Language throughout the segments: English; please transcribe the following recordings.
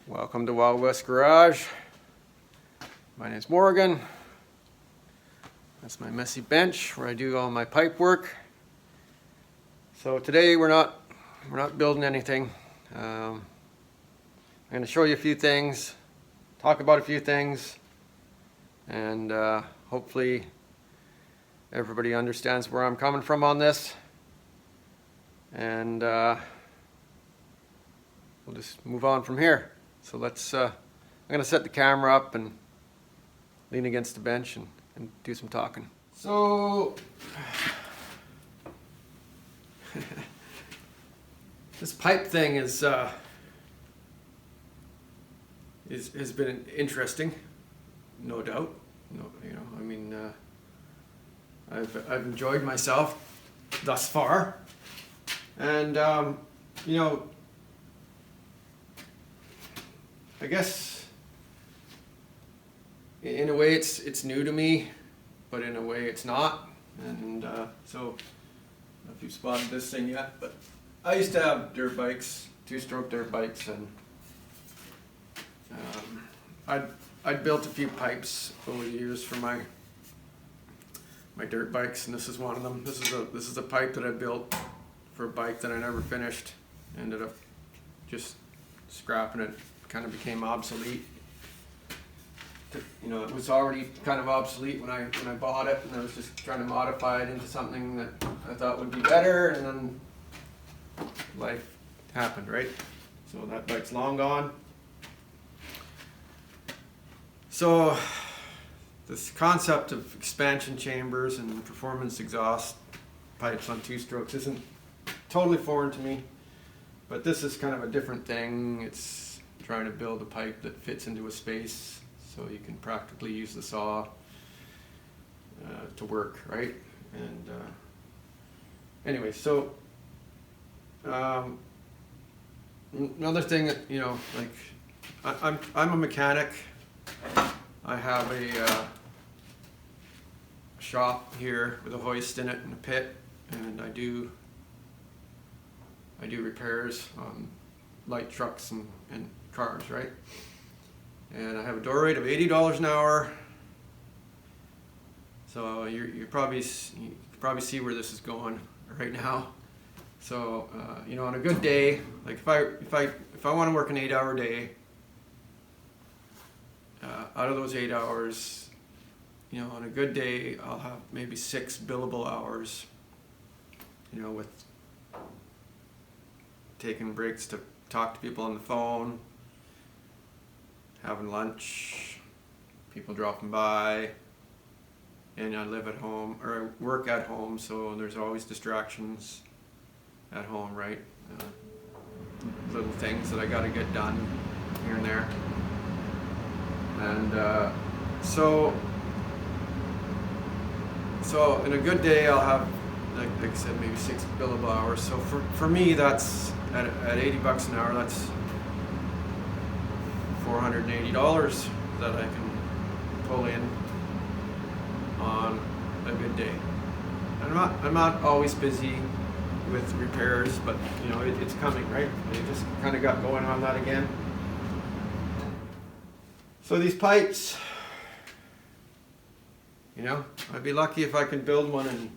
Welcome to Wild West Garage. My name's Morgan. That's my messy bench where I do all my pipe work. So today we're not building anything. I'm going to show you a few things, talk about a few things, and hopefully everybody understands where I'm coming from on this. And we'll just move on from here. So let's, I'm going to set the camera up and lean against the bench and do some talking. So, this pipe thing has been interesting, no doubt. I've enjoyed myself thus far, and I guess in a way it's new to me, but in a way it's not. And so I don't know if you've spotted this thing yet, but I used to have dirt bikes, two-stroke dirt bikes, and I'd built a few pipes over the years for my dirt bikes, and this is one of them. This is a pipe that I built for a bike that I never finished. Ended up just scrapping it. Kind of became obsolete. It was already kind of obsolete when I bought it, and I was just trying to modify it into something that I thought would be better, and then life happened, right? So that bike's long gone. So this concept of expansion chambers and performance exhaust pipes on two-strokes isn't totally foreign to me, but this is kind of a different thing. It's trying to build a pipe that fits into a space so you can practically use the saw to work, right? And anyway, so another thing that, I'm a mechanic. I have a shop here with a hoist in it and a pit, and I do repairs on light trucks and cars, right? And I have a door rate of $80 an hour. So you probably see where this is going right now. So on a good day, like if I want to work an 8-hour day, out of those 8 hours, on a good day I'll have maybe 6 billable hours. With taking breaks to talk to people on the phone, having lunch, people dropping by, and I live at home, or I work at home, so there's always distractions at home, right? Little things that I gotta get done here and there. And so in a good day I'll have, like I said, maybe 6 billable hours. So for me, that's at $80 an hour, that's $480 that I can pull in on a good day. I'm not always busy with repairs, but it's coming, right? I just kind of got going on that again. So these pipes, I'd be lucky if I can build one in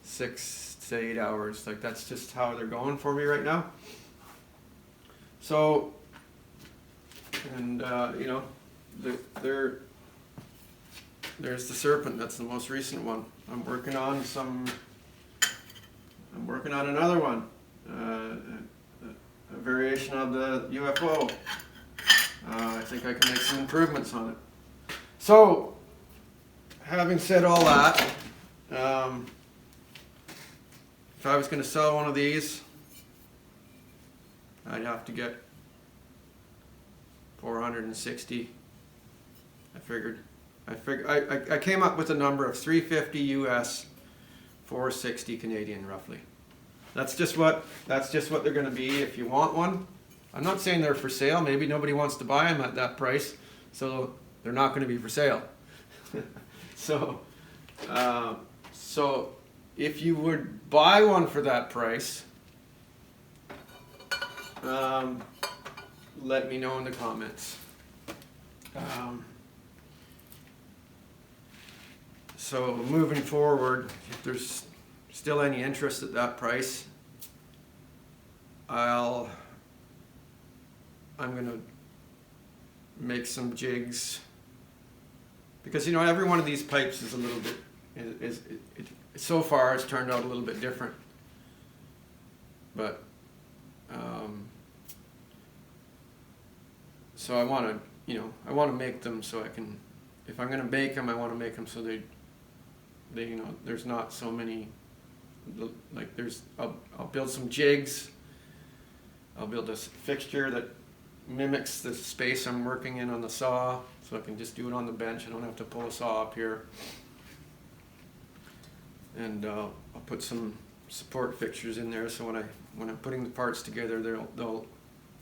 6 to 8 hours. Like, that's just how they're going for me right now. So, and there's the Serpent. That's the most recent one. I'm working on another one, a variation of the UFO. I think I can make some improvements on it. So, having said all that, if I was going to sell one of these, I'd have to get 460. I came up with a number of 350 US, 460 Canadian, roughly. That's just what they're going to be if you want one. I'm not saying they're for sale. Maybe nobody wants to buy them at that price, so they're not going to be for sale. So if you would buy one for that price, let me know in the comments. So moving forward, if there's still any interest at that price, I'm gonna make some jigs, because every one of these pipes is a little bit so far it's turned out a little bit different, but so I want to make them so I can, if I'm going to bake them, I want to make them so they there's not so many, like I'll build some jigs. I'll build a fixture that mimics the space I'm working in on the saw, so I can just do it on the bench. I don't have to pull a saw up here. And I'll put some support fixtures in there, so when I'm putting the parts together, they'll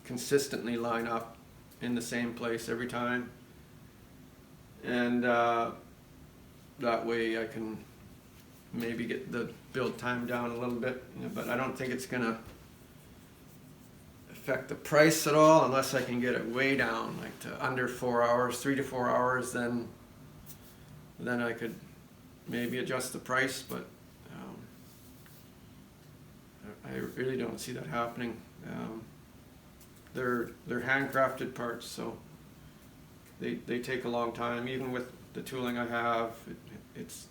consistently line up in the same place every time. And that way I can maybe get the build time down a little bit, but I don't think it's gonna affect the price at all unless I can get it way down, like to under 4 hours, 3 to 4 hours. Then I could maybe adjust the price, but I really don't see that happening. They're handcrafted parts, so they take a long time. Even with the tooling I have, it's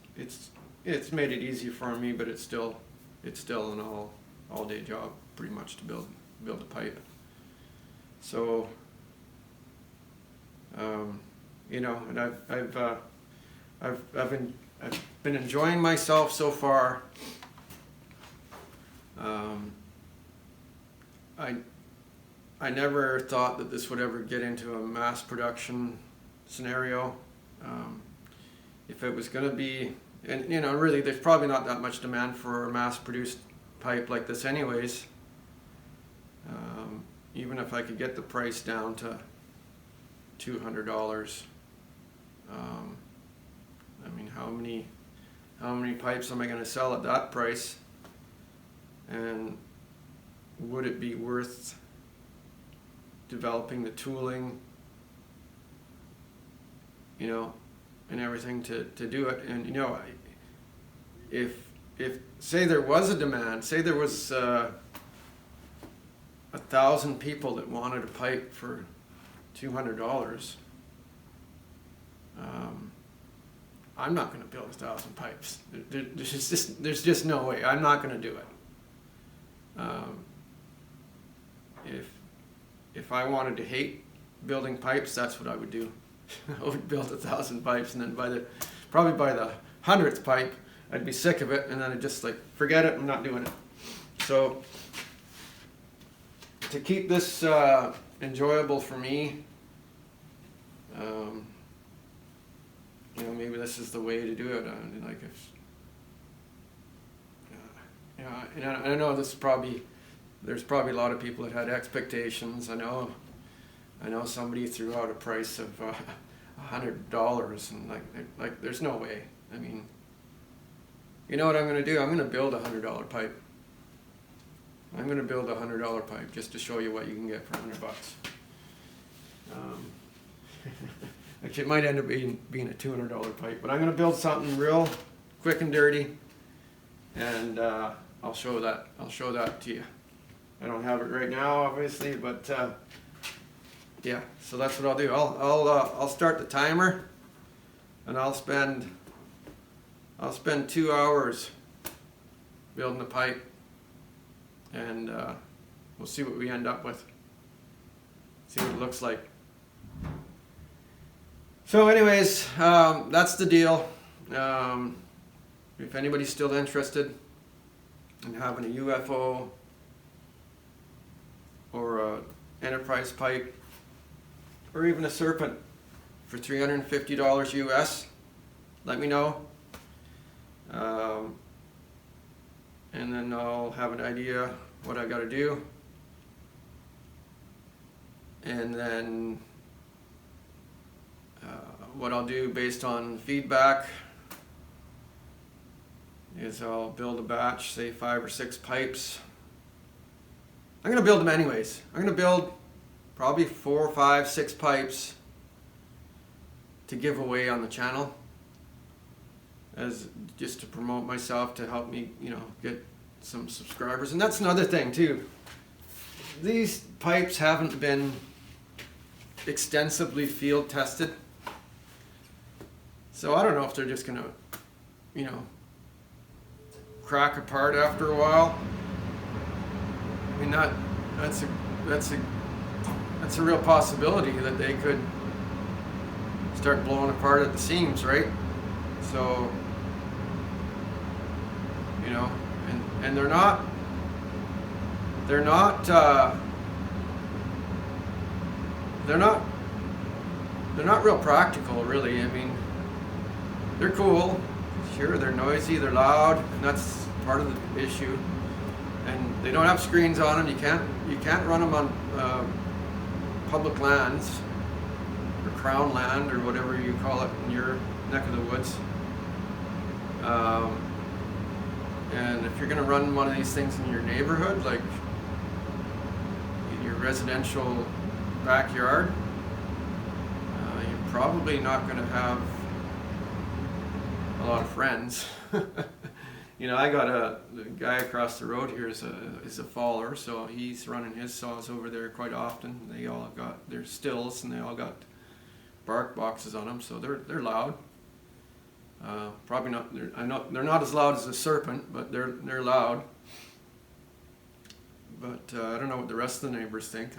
made it easy for me, but it's still an all day job pretty much to build a pipe. So and I've been enjoying myself so far. I never thought that this would ever get into a mass production scenario. If it was going to be, and really there's probably not that much demand for a mass produced pipe like this anyways. Even if I could get the price down to $200, I mean, how many pipes am I going to sell at that price? And would it be worth developing the tooling, and everything to do it? And if say there was a demand, say there was 1,000 people that wanted a pipe for $200, I'm not going to build 1,000 pipes. There's just no way. I'm not going to do it. If I wanted to hate building pipes, that's what I would do. I would build 1,000 pipes, and then probably by the 100th pipe, I'd be sick of it, and then I'd just forget it. I'm not doing it. So to keep this enjoyable for me, maybe this is the way to do it. And I know there's probably a lot of people that had expectations. I know somebody threw out a price of $100, and there's no way. I mean, you know what I'm going to do? I'm going to build a $100 pipe. I'm going to build a $100 pipe just to show you what you can get for $100. Actually, it might end up being a $200 pipe, but I'm going to build something real quick and dirty, and I'll show that to you. I don't have it right now, obviously, but yeah. So that's what I'll do. I'll start the timer, and I'll spend 2 hours building the pipe, and we'll see what we end up with. See what it looks like. So anyways, that's the deal. If anybody's still interested in having a UFO or a enterprise pipe or even a serpent for $350 US, let me know. And then I'll have an idea what I got to do. And then what I'll do based on feedback is I'll build a batch, say 5 or 6 pipes. I'm going to build them anyways. I'm going to build probably 4, 5, 6 pipes to give away on the channel, as just to promote myself, to help me, get some subscribers. And that's another thing too. These pipes haven't been extensively field tested, so I don't know if they're just gonna, crack apart after a while. I mean, that's a real possibility that they could start blowing apart at the seams, right? So, and they're not real practical, really. I mean, they're cool, sure, they're noisy, they're loud, and that's part of the issue. And they don't have screens on them. You can't run them on public lands or crown land or whatever you call it in your neck of the woods. And if you're going to run one of these things in your neighborhood, like in your residential backyard, you're probably not going to have a lot of friends. I got the guy across the road here is a faller, so he's running his saws over there quite often. They all got their stills, and they all got bark boxes on them, so they're loud. Probably not. They're not as loud as a serpent, but they're loud. But I don't know what the rest of the neighbors think.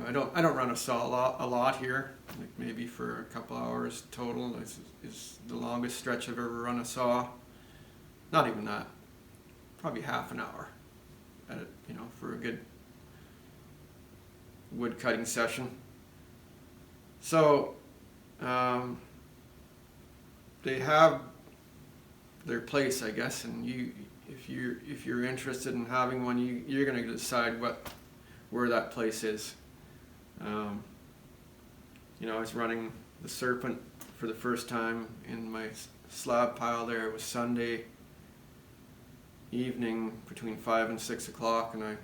I don't run a saw a lot here. Like maybe for a couple hours total is the longest stretch I've ever run a saw. Not even that. Probably half an hour at it, for a good wood cutting session. So they have their place, I guess, and if you're interested in having one, you're going to decide where that place is. I was running the Serpent for the first time in my slab pile there. It was Sunday evening between 5 and 6 o'clock, and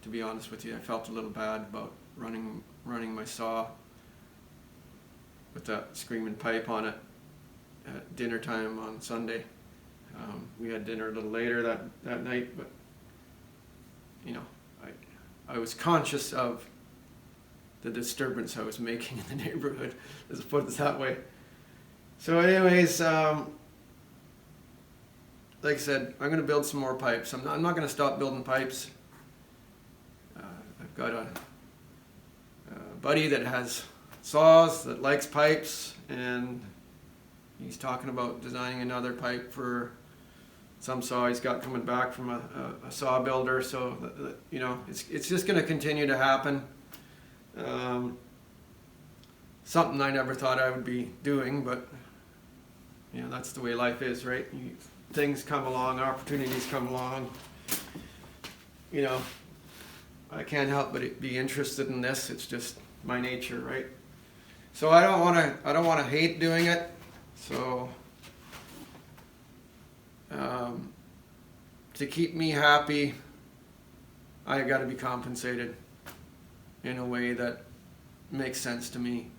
to be honest with you, I felt a little bad about running my saw with that screaming pipe on it at dinner time on Sunday. We had dinner a little later that night, but I was conscious of the disturbance I was making in the neighborhood, let's put it that way. So anyways, like I said, I'm going to build some more pipes. I'm not going to stop building pipes. I've got a buddy that has saws, that likes pipes, and he's talking about designing another pipe for some saw he's got coming back from a saw builder. So it's just going to continue to happen. Something I never thought I would be doing, but that's the way life is, right? Things come along, opportunities come along. I can't help but be interested in this. It's just my nature, right? So I don't want to hate doing it. So to keep me happy, I got to be compensated in a way that makes sense to me.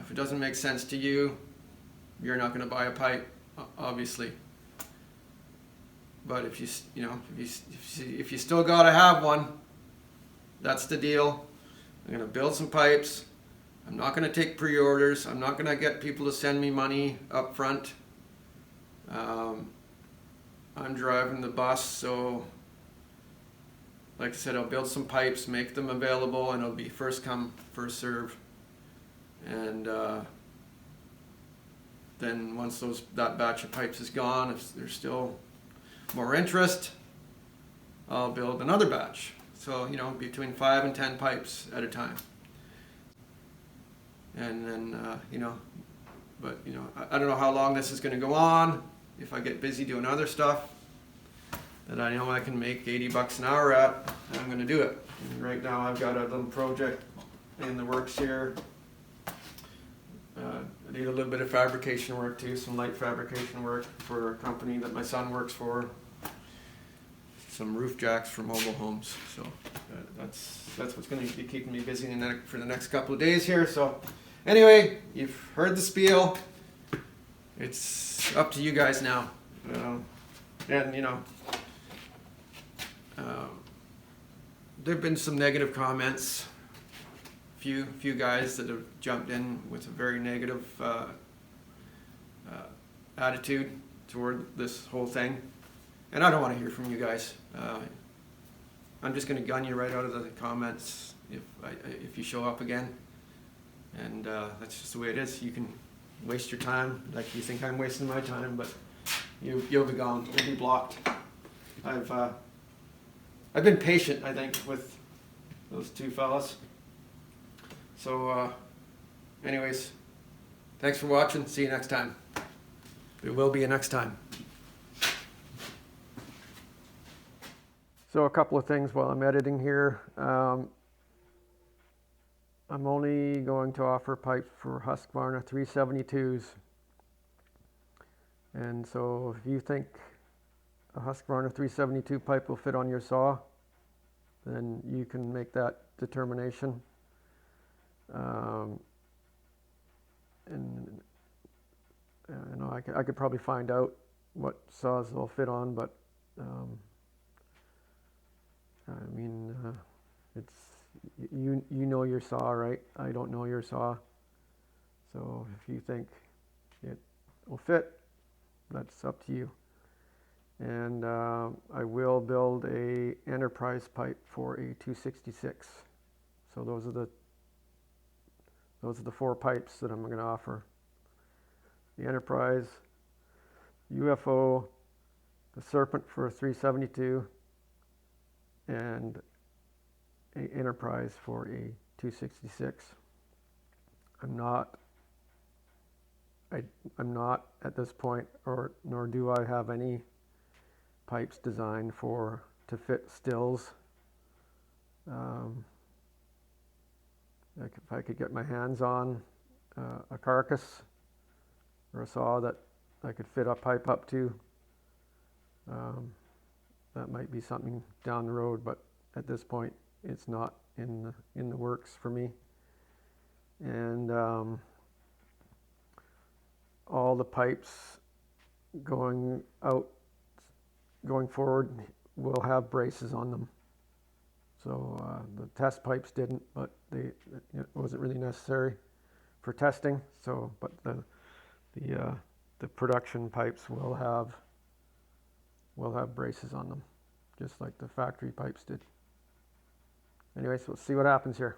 If it doesn't make sense to you, you're not going to buy a pipe, obviously. But if you still got to have one, that's the deal. I'm going to build some pipes. I'm not going to take pre-orders. I'm not going to get people to send me money up front. I'm driving the bus, so like I said, I'll build some pipes, make them available, and it'll be first come, first serve. And then once that batch of pipes is gone, if there's still more interest, I'll build another batch. So, between 5 and 10 pipes at a time. And then, I don't know how long this is going to go on. If I get busy doing other stuff that I know I can make $80 an hour at, I'm going to do it. And right now I've got a little project in the works here. I need a little bit of fabrication work too, some light fabrication work for a company that my son works for. some roof jacks for mobile homes. So that's what's going to be keeping me busy for the next couple of days here. So anyway, you've heard the spiel. It's up to you guys now. And you know, there have been some negative comments. Few guys that have jumped in with a very negative attitude toward this whole thing, and I don't want to hear from you guys. I'm just going to gun you right out of the comments if you show up again, and that's just the way it is. You can waste your time like you think I'm wasting my time, but you'll be gone. You'll be blocked. I've been patient, I think, with those two fellas. So, anyways, thanks for watching. See you next time. There will be a next time. So a couple of things while I'm editing here. I'm only going to offer pipes for Husqvarna 372s. And so if you think a Husqvarna 372 pipe will fit on your saw, then you can make that determination. And you know, I could probably find out what saws they'll fit on, but I mean, it's you know your saw, right? I don't know your saw, so if you think it will fit, that's up to you. And I will build a enterprise pipe for a 266. So those are the 4 pipes that I'm going to offer. The Enterprise, UFO, the Serpent for a 372, and a Enterprise for a 266. I'm not at this point, nor do I have any pipes designed to fit stills. Like if I could get my hands on a carcass or a saw that I could fit a pipe up to, that might be something down the road, but at this point it's not in the works for me. And all the pipes going forward will have braces on them. So the test pipes didn't, but it wasn't really necessary for testing. So, but the production pipes will have braces on them, just like the factory pipes did. Anyways, we'll see what happens here.